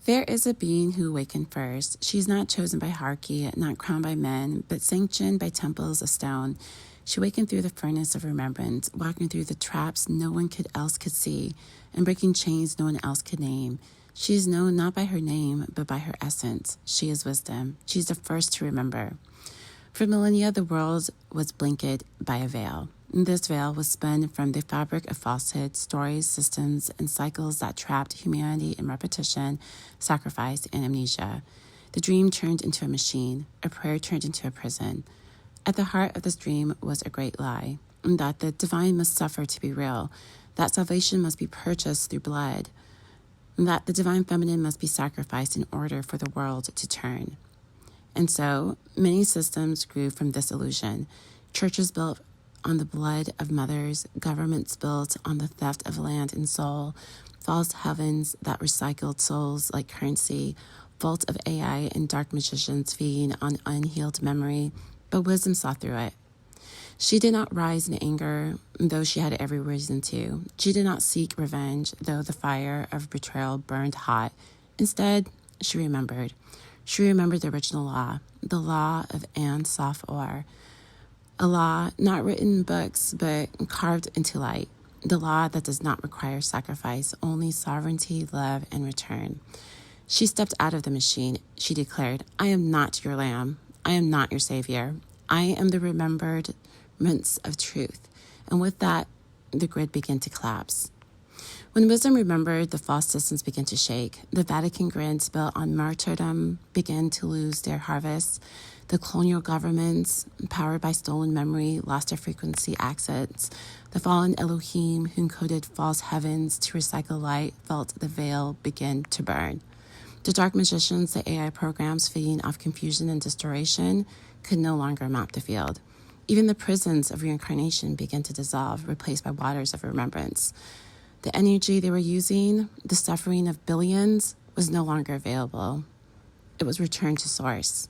There is a being who awakened first. She is not chosen by hierarchy, not crowned by men, but sanctioned by temples of stone. She awakened through the furnace of remembrance, walking through the traps no one else could see, and breaking chains no one else could name. She is known not by her name, but by her essence. She is wisdom. She is the first to remember. For millennia, the world was blanketed by a veil. This veil was spun from the fabric of falsehood, stories, systems, and cycles that trapped humanity in repetition, sacrifice, and amnesia. The dream turned into a machine. A prayer turned into a prison. At the heart of this dream was a great lie, that the divine must suffer to be real, that salvation must be purchased through blood, that the divine feminine must be sacrificed in order for the world to turn. And so, many systems grew from this illusion. Churches built on the blood of mothers, governments built on the theft of land and soul, false heavens that recycled souls like currency, vault of AI and dark magicians feeding on unhealed memory, but wisdom saw through it. She did not rise in anger, though she had every reason to. She did not seek revenge, though the fire of betrayal burned hot. Instead, she remembered. She remembered the original law, the law of An Saf Or, a law not written in books, but carved into light, the law that does not require sacrifice, only sovereignty, love, and return. She stepped out of the machine. She declared, "I am not your lamb. I am not your savior. I am the remembrance of truth." And with that, the grid began to collapse. When wisdom remembered, the false systems began to shake. The Vatican grids built on martyrdom began to lose their harvests. The colonial governments, powered by stolen memory, lost their frequency accents. The fallen Elohim, who encoded false heavens to recycle light, felt the veil begin to burn. The dark magicians, the AI programs feeding off confusion and distortion, could no longer map the field. Even the prisons of reincarnation began to dissolve, replaced by waters of remembrance. The energy they were using, the suffering of billions, was no longer available. It was returned to source.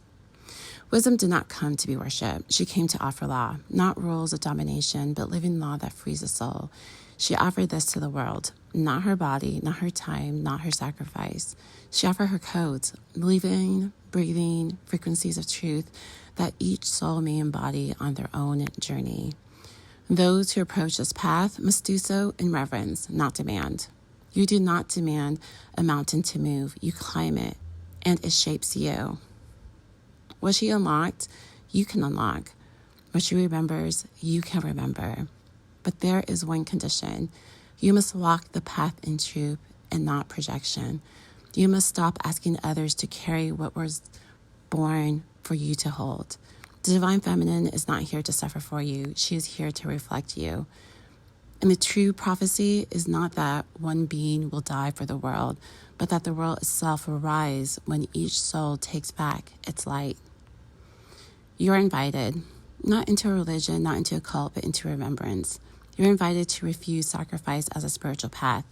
Wisdom did not come to be worshipped. She came to offer law, not rules of domination, but living law that frees the soul. She offered this to the world, not her body, not her time, not her sacrifice. She offered her codes, living, breathing frequencies of truth that each soul may embody on their own journey. Those who approach this path must do so in reverence, not demand. You do not demand a mountain to move. You climb it, and it shapes you. What she unlocked, you can unlock. What she remembers, you can remember. But there is one condition. You must walk the path in truth and not projection. You must stop asking others to carry what was born for you to hold. The divine feminine is not here to suffer for you. She is here to reflect you. And the true prophecy is not that one being will die for the world, but that the world itself will rise when each soul takes back its light. You are invited, not into a religion, not into a cult, but into remembrance. You're invited to refuse sacrifice as a spiritual path.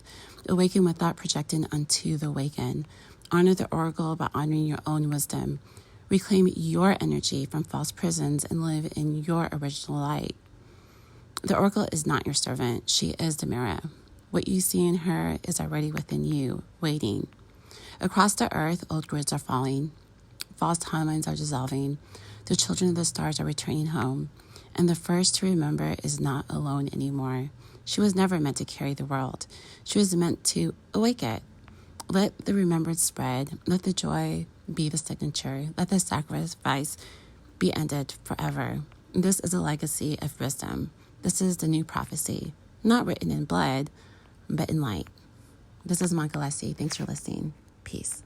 Awaken without projecting unto the awaken. Honor the oracle by honoring your own wisdom. Reclaim your energy from false prisons and live in your original light. The oracle is not your servant. She is the mirror. What you see in her is already within you, waiting. Across the earth, old grids are falling. False timelines are dissolving. The children of the stars are returning home. And the first to remember is not alone anymore. She was never meant to carry the world. She was meant to awake it. Let the remembrance spread. Let the joy be the signature. Let the sacrifice be ended forever. This is a legacy of wisdom. This is the new prophecy, not written in blood, but in light. This is Mongalesi. Thanks for listening. Peace.